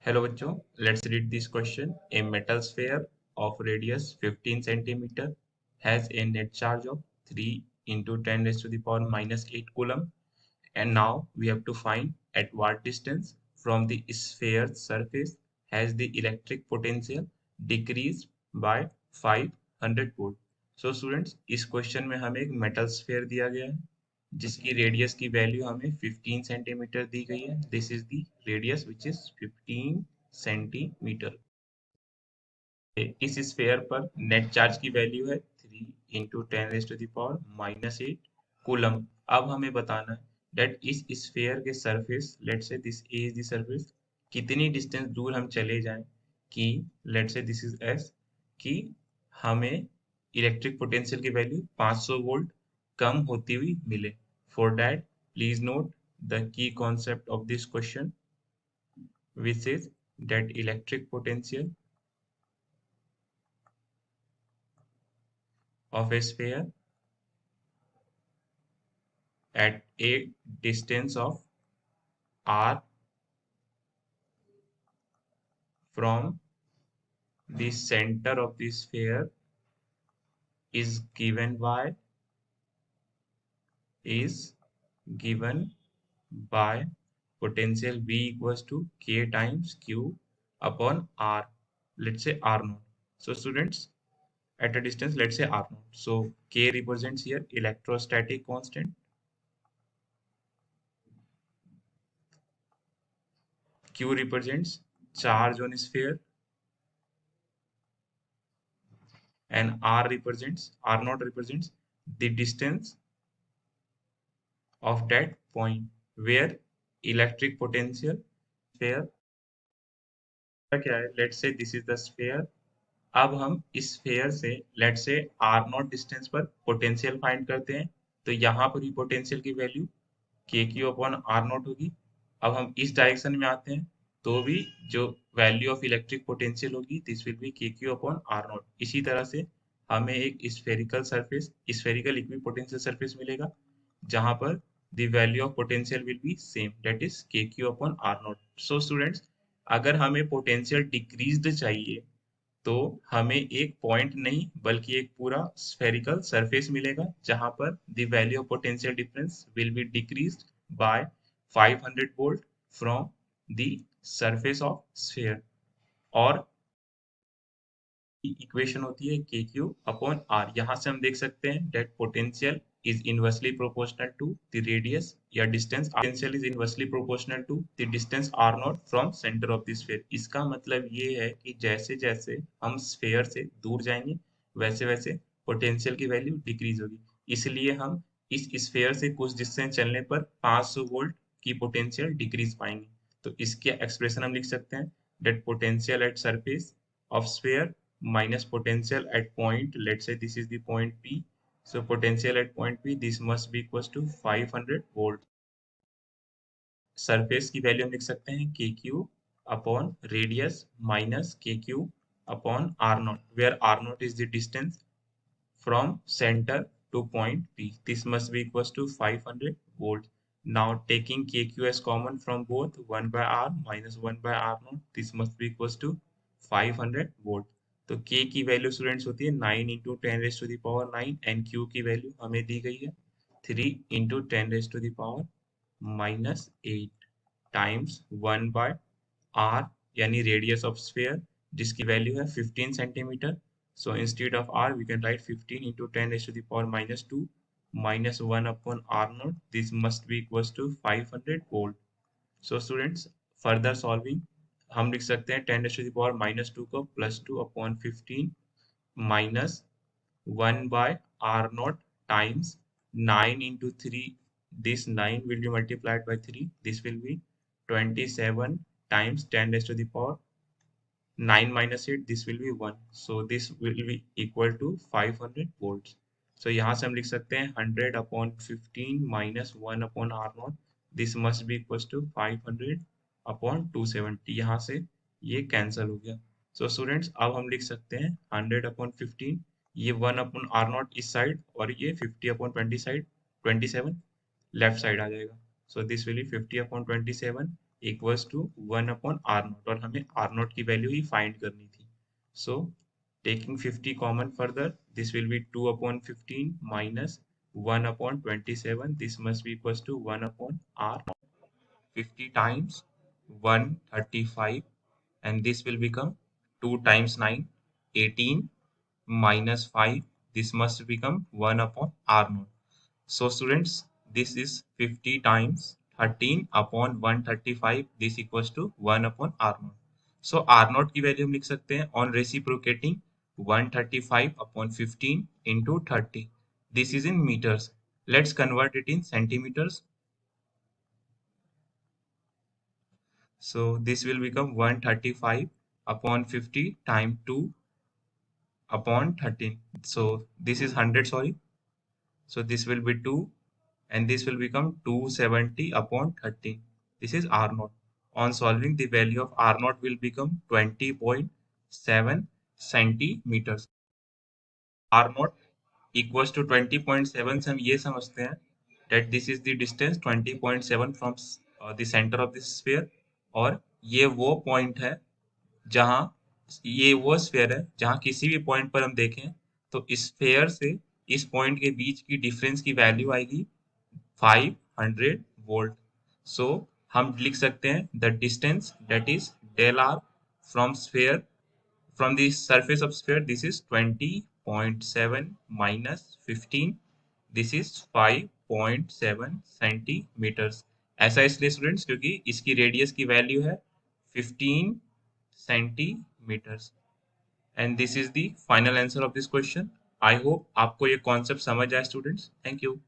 Hello बच्चों, let's read this question. A metal sphere of radius 15 centimeter has a net charge of 3 into 10 raised to the power minus 8 coulomb. And now we have to find at what distance from the sphere's surface has the electric potential decreased by 500 volt. So students, इस question में हमें एक metal sphere दिया गया है जिसकी radius की value हमें 15 सेंटीमीटर दी गई है. This is the radius which is 15 centimetre. इस स्फेयर पर नेट चार्ज की वैल्यू है 3 into ten raise to the power minus 8 coulomb. अब हमें बताना है डेट इस स्फेयर के surface, let say this is the surface, कितनी डिस्टेंस दूर हम चले जाएं कि late say this is S, कि हमें इलेक्ट्रिक पोटेंशियल की वैल्यू 500 वोल्ट कम होती हुई मिले. For that please note the key concept of this question which is that electric potential of a sphere at a distance of r from the center of the sphere is given by is given by potential V equals to K times Q upon R. Let's say R naught. So students, at a distance, let's say R naught. So K represents here electrostatic constant. Q represents charge on sphere, and R naught represents the distance of that point where electric potential sphere क्या है. Let's say this is the sphere. अब हम इस sphere से let's say R naught distance पर potential find करते हैं. तो यहाँ पर भी पोटेंशियल की वैल्यू के क्यू अपॉन आर नॉट होगी. अब हम इस डायरेक्शन में आते हैं तो भी जो वैल्यू ऑफ इलेक्ट्रिक पोटेंशियल होगी दिस विल बी के क्यू अपॉन आर नॉट. इसी तरह से हमें एक spherical surface, spherical equipotential surface मिलेगा जहां पर the value of potential will be same, that is kq upon r naught. So students, अगर हमें पोटेंशियल डिक्रीज्ड चाहिए तो हमें एक पॉइंट नहीं बल्कि एक पूरा स्फेरिकल सरफेस मिलेगा जहां पर the value of potential difference will be decreased bye 500 volt from the surface of sphere. और इक्वेशन होती है के क्यू अपॉन आर. यहाँ से हम देख सकते हैं that potential is inversely proportional to the radius या distance. Potential is inversely proportional to the distance r naught from centre of the sphere. इसका मतलब ये है कि जैसे जैसे हम स्फीयर से दूर जाएंगे वैसे वैसे पोटेंशियल की वैल्यू डिक्रीज होगी. इसलिए हम इस स्फीयर से कुछ डिस्टेंस चलने पर 500 वोल्ट की पोटेंशियल डिक्रीज पाएंगे. तो इसके एक्सप्रेशन हम लिख सकते हैं that potential at surface of sphere minus potential at point, let's say this is the point P. So potential at point P, this must be equals to 500 volt. Surface की value हम लिख सकते हैं K Q upon radius minus K Q upon R naught, where R naught is the distance from center to point P. This must be equals to 500 volt. Now taking KQ as common from both 1 by R minus 1 by R naught, this must be equals to 500 volt. तो K की value students होती है 9 into ten raise to the power 9 and Q की value हमें दी गई है 3 into ten raise to the power minus 8 times 1 by R यानी रेडियस ऑफ स्फीयर जिसकी वैल्यू है 15 centimetre. So instead of r, we can write 15 into 10 raised to the power minus 2 minus 1 upon r naught. This must be equals to 500 volt. So students, further solving, हम लिख सकते हैं 10 raised to the power minus 2 को plus 2 upon 15 minus 1 by r naught times 9 into 3. This 9 will be multiplied by 3. This will be 27 times 10 raised to the power 9 minus 8, this will be 1. So this will be equal to 500 volts. So यहाँ से हम लिख सकते हैं 100 upon 15 minus 1 upon R naught. This must be equals to 500 upon 270. यहाँ से ये cancel हो गया. So students, अब हम लिख सकते हैं 100 upon 15, ये 1 upon R naught इस साइड और ये 50 upon 20 साइड 27 लेफ्ट साइड आ जाएगा. So this will be 50 upon 27 equals to 1/r0 और हमें r0 की वैल्यू ही फाइंड करनी थी. So taking 50 common further, this will be 2/15 minus 1/27. This must be equals to 1/r0. 50 times 135, and this will become 2 times 9, 18 minus 5. This must become 1/r0. So students, this is 50 times 13 upon 135. This equals to 1/r0. So r0 की value हम लिख सकते हैं on reciprocating 135 upon 15 into 30. This is in meters. Let's convert it in centimeters. So this will become 135 upon 50 times 2 upon 13. So this is 100, sorry. So this will be 2, and this will become 270 upon 13. This is R0. On solving, the value of R0 will become 20.7 centimeters. R0 equals to 20.7 से हम ये समझते हैं that this is the distance 20.7 from the center of the sphere, और ये वो point है जहाँ ये वो स्फेयर है जहाँ किसी भी पॉइंट पर हम देखें तो स्फेयर से इस पॉइंट के बीच की डिफरेंस की वैल्यू आएगी 500 वोल्ट. सो हम लिख सकते हैं the distance that is del R from sphere from the surface of sphere. This is 20.7 minus 15. This is 5.7 centimeters. ऐसा इसलिए स्टूडेंट्स क्योंकि इसकी रेडियस की वैल्यू है 15 centimeters. And this is the final answer of this question. I hope आपको ये concept समझ आए स्टूडेंट्स. Thank you.